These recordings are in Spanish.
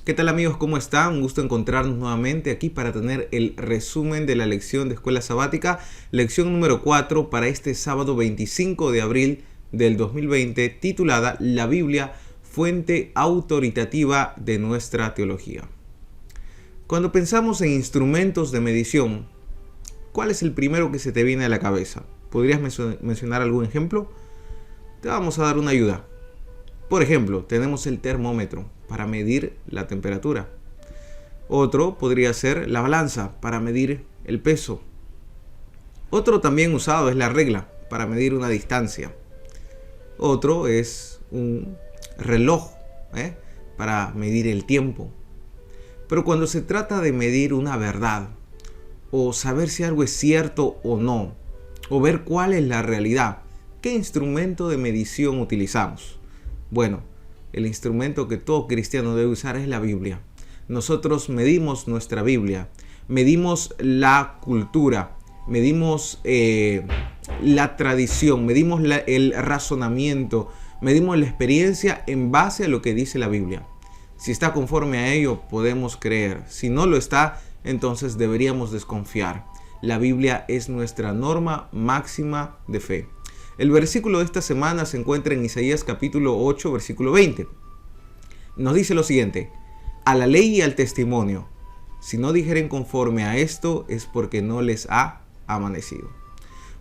¿Qué tal amigos? ¿Cómo están? Un gusto encontrarnos nuevamente aquí para tener el resumen de la lección de escuela sabática, lección número 4 para este sábado 25 de abril del 2020, titulada La Biblia, fuente autoritativa de nuestra teología. Cuando pensamos en instrumentos de medición, ¿cuál es el primero que se te viene a la cabeza? ¿Podrías mencionar algún ejemplo? Te vamos a dar una ayuda. Por ejemplo, tenemos el termómetro para medir la temperatura. Otro podría ser la balanza para medir el peso. Otro también usado es la regla para medir una distancia. Otro es un reloj para medir el tiempo. Pero cuando se trata de medir una verdad, o saber si algo es cierto o no, o ver cuál es la realidad, ¿qué instrumento de medición utilizamos? Bueno, el instrumento que todo cristiano debe usar es la Biblia. Nosotros medimos nuestra Biblia, medimos la cultura, medimos la tradición, medimos el razonamiento, medimos la experiencia en base a lo que dice la Biblia. Si está conforme a ello, podemos creer. Si no lo está, entonces deberíamos desconfiar. La Biblia es nuestra norma máxima de fe. El versículo de esta semana se encuentra en Isaías capítulo 8, versículo 20. Nos dice lo siguiente: a la ley y al testimonio, si no dijeren conforme a esto, es porque no les ha amanecido.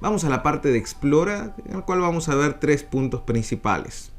Vamos a la parte de Explora, en la cual vamos a ver 3 puntos principales.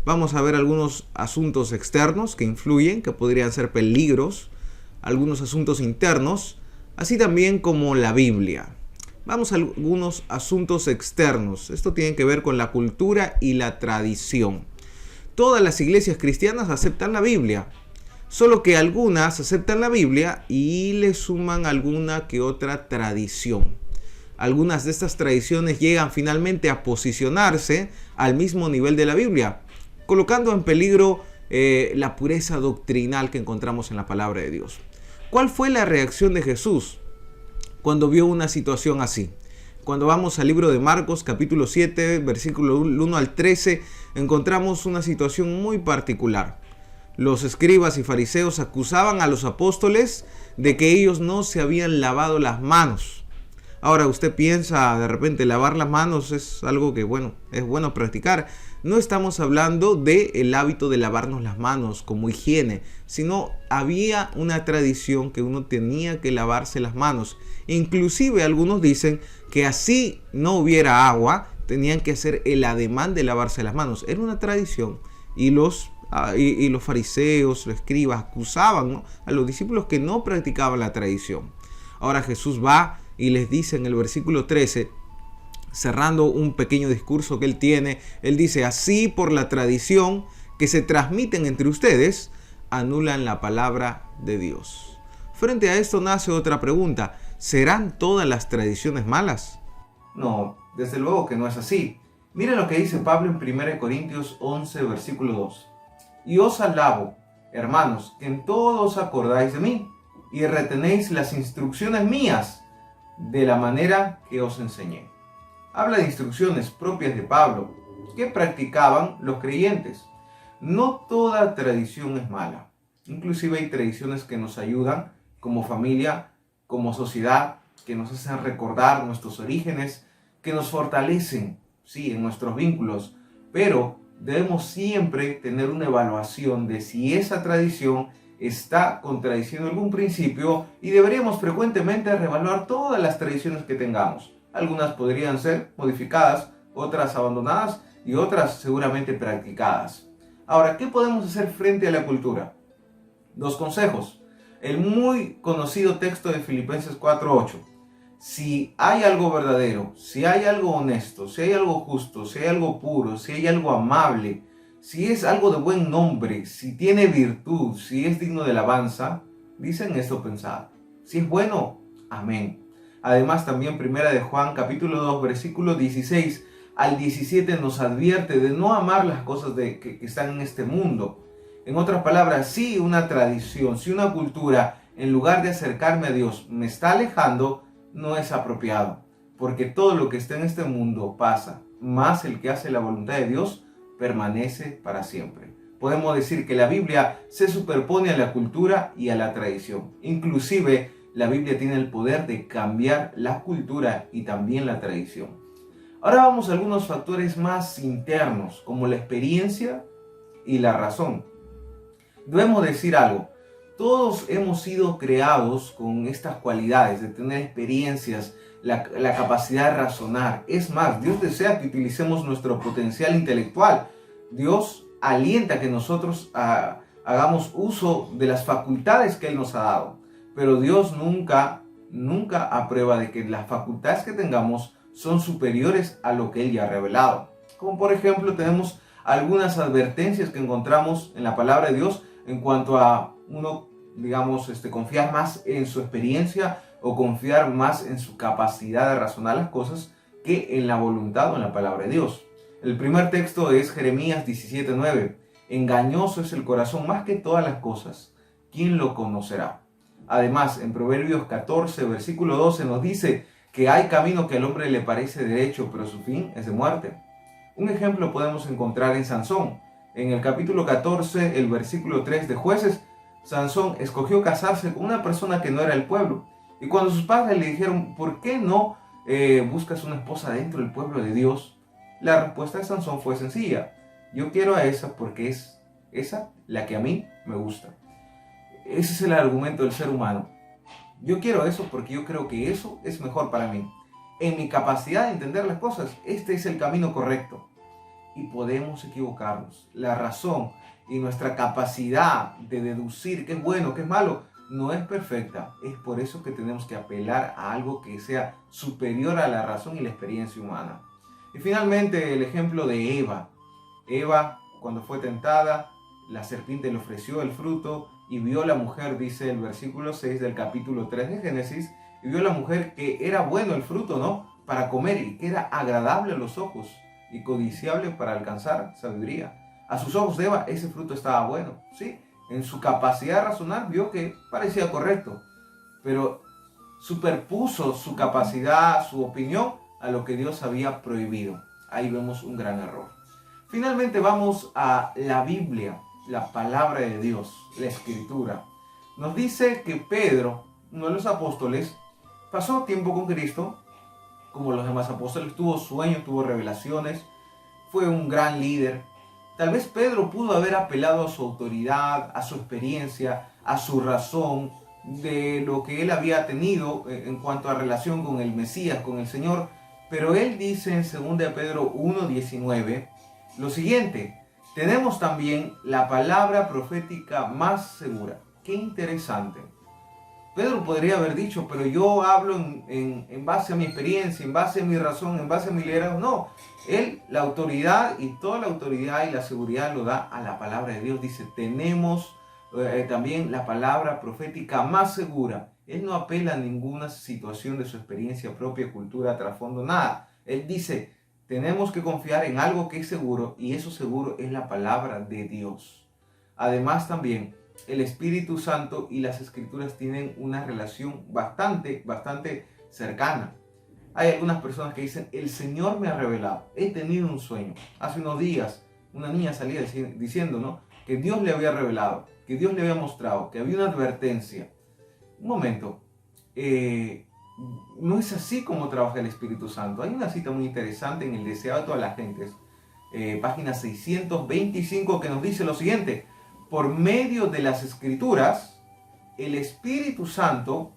Vamos a ver algunos asuntos externos que influyen, que podrían ser peligros, algunos asuntos internos, así también como la Biblia. Vamos a algunos asuntos externos. Esto tiene que ver con la cultura y la tradición. Todas las iglesias cristianas aceptan la Biblia, solo que algunas aceptan la Biblia y le suman alguna que otra tradición. Algunas de estas tradiciones llegan finalmente a posicionarse al mismo nivel de la Biblia, colocando en peligro la pureza doctrinal que encontramos en la palabra de Dios. ¿Cuál fue la reacción de Jesús cuando vio una situación así? Cuando vamos al libro de Marcos, capítulo 7, versículo 1 al 13, encontramos una situación muy particular. Los escribas y fariseos acusaban a los apóstoles de que ellos no se habían lavado las manos. Ahora usted piensa, de repente, lavar las manos es algo que, es bueno practicar. No estamos hablando del hábito de lavarnos las manos como higiene, sino había una tradición que uno tenía que lavarse las manos. Inclusive algunos dicen que así no hubiera agua, tenían que hacer el ademán de lavarse las manos. Era una tradición y los fariseos, los escribas, acusaban a los discípulos que no practicaban la tradición. Ahora Jesús va y les dice en el versículo 13, cerrando un pequeño discurso que él tiene, él dice: así por la tradición que se transmiten entre ustedes, anulan la palabra de Dios. Frente a esto nace otra pregunta: ¿serán todas las tradiciones malas? No, desde luego que no es así. Miren lo que dice Pablo en 1 Corintios 11, versículo 2. Y os alabo, hermanos, que en todo os acordáis de mí y retenéis las instrucciones mías de la manera que os enseñé. Habla de instrucciones propias de Pablo que practicaban los creyentes. No toda tradición es mala. Inclusive hay tradiciones que nos ayudan como familia, como sociedad, que nos hacen recordar nuestros orígenes, que nos fortalecen, sí, en nuestros vínculos. Pero debemos siempre tener una evaluación de si esa tradición está contradiciendo algún principio y deberíamos frecuentemente reevaluar todas las tradiciones que tengamos. Algunas podrían ser modificadas, otras abandonadas y otras seguramente practicadas. Ahora, ¿qué podemos hacer frente a la cultura? 2 consejos. El muy conocido texto de Filipenses 4:8. Si hay algo verdadero, si hay algo honesto, si hay algo justo, si hay algo puro, si hay algo amable, si es algo de buen nombre, si tiene virtud, si es digno de alabanza, dicen esto pensad. Si es bueno, amén. Además también 1 de Juan capítulo 2 versículo 16 al 17 nos advierte de no amar las cosas que están en este mundo. En otras palabras, si una tradición, si una cultura, en lugar de acercarme a Dios, me está alejando, no es apropiado. Porque todo lo que está en este mundo pasa, más el que hace la voluntad de Dios permanece para siempre. Podemos decir que la Biblia se superpone a la cultura y a la tradición. Inclusive, la Biblia tiene el poder de cambiar la cultura y también la tradición. Ahora vamos a algunos factores más internos, como la experiencia y la razón. Debemos decir algo. Todos hemos sido creados con estas cualidades de tener experiencias, la capacidad de razonar. Es más, Dios desea que utilicemos nuestro potencial intelectual. Dios alienta que nosotros hagamos uso de las facultades que Él nos ha dado. Pero Dios nunca aprueba de que las facultades que tengamos son superiores a lo que Él ya ha revelado. Como por ejemplo tenemos algunas advertencias que encontramos en la palabra de Dios en cuanto a uno, confiar más en su experiencia o confiar más en su capacidad de razonar las cosas que en la voluntad o en la palabra de Dios. El primer texto es Jeremías 17:9. Engañoso es el corazón más que todas las cosas. ¿Quién lo conocerá? Además, en Proverbios 14, versículo 12 nos dice que hay camino que al hombre le parece derecho, pero su fin es de muerte. Un ejemplo podemos encontrar en Sansón. En el capítulo 14, el versículo 3 de Jueces, Sansón escogió casarse con una persona que no era el pueblo. Y cuando sus padres le dijeron, ¿por qué no buscas una esposa dentro del pueblo de Dios? La respuesta de Sansón fue sencilla. Yo quiero a esa porque es esa la que a mí me gusta. Ese es el argumento del ser humano. Yo quiero eso porque yo creo que eso es mejor para mí. En mi capacidad de entender las cosas, este es el camino correcto. Y podemos equivocarnos. La razón y nuestra capacidad de deducir qué es bueno, qué es malo, no es perfecta. Es por eso que tenemos que apelar a algo que sea superior a la razón y la experiencia humana. Y finalmente el ejemplo de Eva. Eva, cuando fue tentada, la serpiente le ofreció el fruto y vio la mujer, dice el versículo 6 del capítulo 3 de Génesis, y vio la mujer que era bueno el fruto, ¿no? Para comer y que era agradable a los ojos y codiciable para alcanzar sabiduría. A sus ojos de Eva ese fruto estaba bueno, ¿sí? En su capacidad de razonar vio que parecía correcto, pero superpuso su capacidad, su opinión a lo que Dios había prohibido. Ahí vemos un gran error. Finalmente vamos a la Biblia, la palabra de Dios, la Escritura. Nos dice que Pedro, uno de los apóstoles, pasó tiempo con Cristo, como los demás apóstoles, tuvo sueños, tuvo revelaciones, fue un gran líder. Tal vez Pedro pudo haber apelado a su autoridad, a su experiencia, a su razón, de lo que él había tenido en cuanto a relación con el Mesías, con el Señor. Pero él dice en 2 Pedro 1:19 lo siguiente: tenemos también la palabra profética más segura. Qué interesante. Pedro podría haber dicho, pero yo hablo en base a mi experiencia, en base a mi razón, en base a mi liderazgo. No, él, la autoridad y toda la autoridad y la seguridad lo da a la palabra de Dios. Dice, tenemos también la palabra profética más segura. Él no apela a ninguna situación de su experiencia propia, cultura, trasfondo, nada. Él dice, tenemos que confiar en algo que es seguro y eso seguro es la palabra de Dios. Además también, el Espíritu Santo y las Escrituras tienen una relación bastante cercana. Hay algunas personas que dicen, el Señor me ha revelado, he tenido un sueño. Hace unos días una niña salía diciendo, ¿no?, que Dios le había revelado, que Dios le había mostrado, que había una advertencia. Un momento, no es así como trabaja el Espíritu Santo. Hay una cita muy interesante en el Deseado de todas las gentes, página 625, que nos dice lo siguiente: por medio de las Escrituras, el Espíritu Santo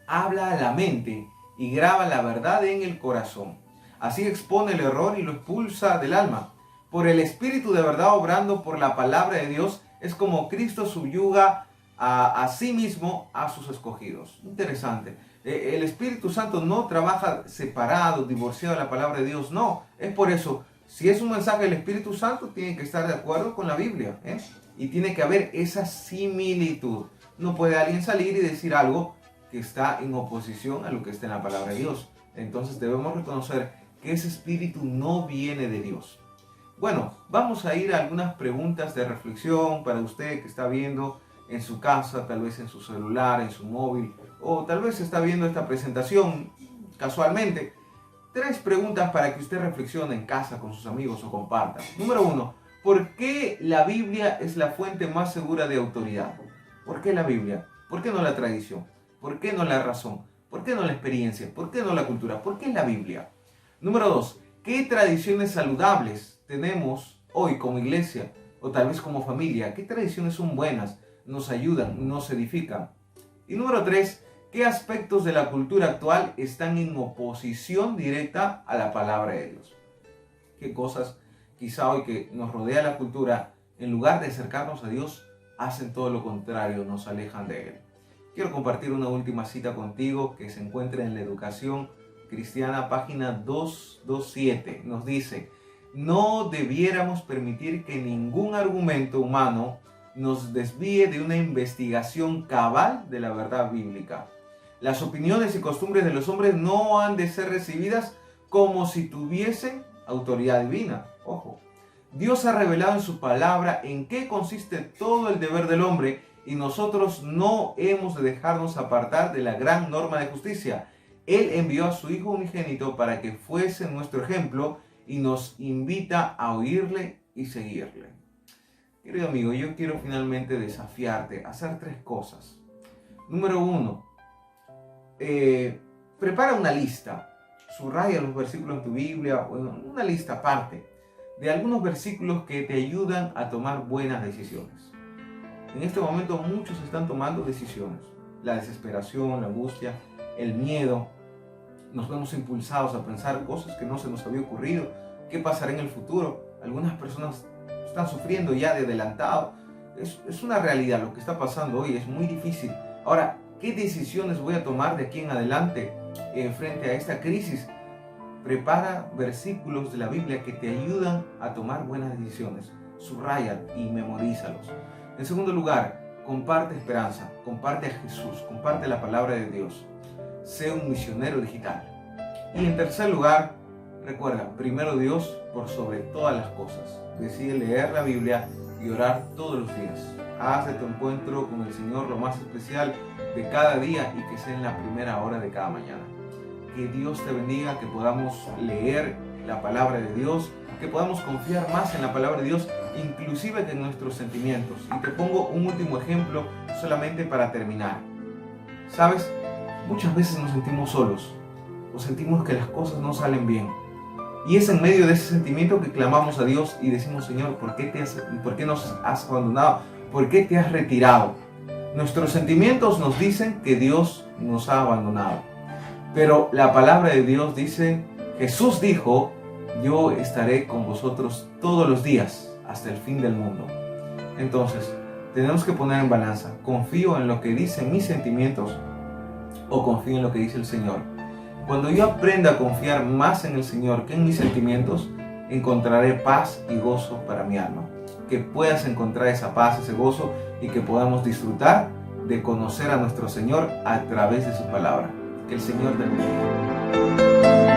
habla a la mente y graba la verdad en el corazón. Así expone el error y lo expulsa del alma. Por el Espíritu de verdad obrando por la palabra de Dios, es como Cristo subyuga a sí mismo a sus escogidos. Interesante. El Espíritu Santo no trabaja separado, divorciado de la palabra de Dios. No, es por eso, si es un mensaje del Espíritu Santo, tiene que estar de acuerdo con la Biblia, y tiene que haber esa similitud. No puede alguien salir y decir algo que está en oposición a lo que está en la palabra de Dios. Entonces debemos reconocer que ese espíritu no viene de Dios. Bueno, vamos a ir a algunas preguntas de reflexión para usted que está viendo en su casa, tal vez en su celular, en su móvil, o tal vez está viendo esta presentación casualmente. 3 preguntas para que usted reflexione en casa con sus amigos o comparta. Número 1. ¿Por qué la Biblia es la fuente más segura de autoridad? ¿Por qué la Biblia? ¿Por qué no la tradición? ¿Por qué no la razón? ¿Por qué no la experiencia? ¿Por qué no la cultura? ¿Por qué la Biblia? Número 2. ¿Qué tradiciones saludables tenemos hoy como iglesia o tal vez como familia? ¿Qué tradiciones son buenas, nos ayudan, nos edifican? Y número 3. ¿Qué aspectos de la cultura actual están en oposición directa a la palabra de Dios? ¿Qué cosas quizá hoy que nos rodea la cultura, en lugar de acercarnos a Dios, hacen todo lo contrario, nos alejan de Él? Quiero compartir una última cita contigo que se encuentra en la Educación Cristiana, página 227. Nos dice: no debiéramos permitir que ningún argumento humano nos desvíe de una investigación cabal de la verdad bíblica. Las opiniones y costumbres de los hombres no han de ser recibidas como si tuviesen autoridad divina. Ojo, Dios ha revelado en su palabra en qué consiste todo el deber del hombre y nosotros no hemos de dejarnos apartar de la gran norma de justicia. Él envió a su Hijo unigénito para que fuese nuestro ejemplo y nos invita a oírle y seguirle. Querido amigo, yo quiero finalmente desafiarte a hacer 3 cosas. Número 1, prepara una lista. Subraya los versículos en tu Biblia o una lista aparte de algunos versículos que te ayudan a tomar buenas decisiones. En este momento muchos están tomando decisiones. La desesperación, la angustia, el miedo. Nos vemos impulsados a pensar cosas que no se nos había ocurrido. ¿Qué pasará en el futuro? Algunas personas están sufriendo ya de adelantado. Es una realidad lo que está pasando hoy. Es muy difícil. Ahora, ¿qué decisiones voy a tomar de aquí en adelante frente a esta crisis? Prepara versículos de la Biblia que te ayudan a tomar buenas decisiones. Subraya y memorízalos. En segundo lugar, comparte esperanza, comparte a Jesús, comparte la palabra de Dios. Sé un misionero digital. Y en tercer lugar, recuerda, primero Dios por sobre todas las cosas. Decide leer la Biblia y orar todos los días. Haz de tu encuentro con el Señor lo más especial de cada día y que sea en la primera hora de cada mañana. Que Dios te bendiga, que podamos leer la palabra de Dios, que podamos confiar más en la palabra de Dios, inclusive que en nuestros sentimientos. Y te pongo un último ejemplo solamente para terminar. ¿Sabes? Muchas veces nos sentimos solos o sentimos que las cosas no salen bien. Y es en medio de ese sentimiento que clamamos a Dios y decimos: Señor, ¿por qué nos has abandonado? ¿Por qué te has retirado? Nuestros sentimientos nos dicen que Dios nos ha abandonado. Pero la palabra de Dios dice, Jesús dijo: yo estaré con vosotros todos los días hasta el fin del mundo. Entonces, tenemos que poner en balanza: ¿confío en lo que dicen mis sentimientos o confío en lo que dice el Señor? Cuando yo aprenda a confiar más en el Señor que en mis sentimientos, encontraré paz y gozo para mi alma. Que puedas encontrar esa paz, ese gozo, y que podamos disfrutar de conocer a nuestro Señor a través de su palabra. Que el Señor te bendiga.